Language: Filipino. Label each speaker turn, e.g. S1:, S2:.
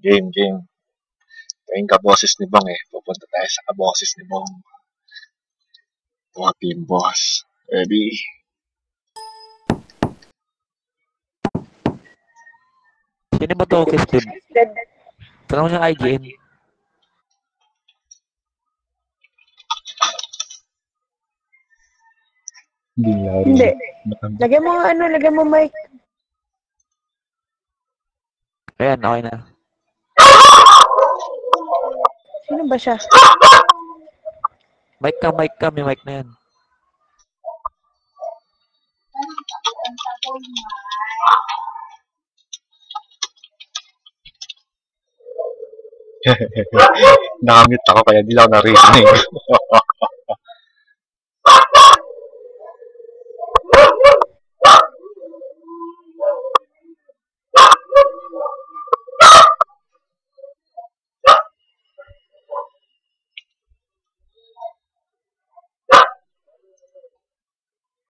S1: Game. Ito kaboses ni Bong eh. Pupunta tayo sa kaboses ni Bong. Mga team boss. Ready?
S2: Sino ba to, Steve? Tanong niya IGN.
S3: Hindi. Lagyan mo lagyan mo mic.
S2: Ayan, okay na.
S3: Sino ba siya?
S2: Mic ka. May mic na yan.
S1: Nakamute ako kaya di lang narinig.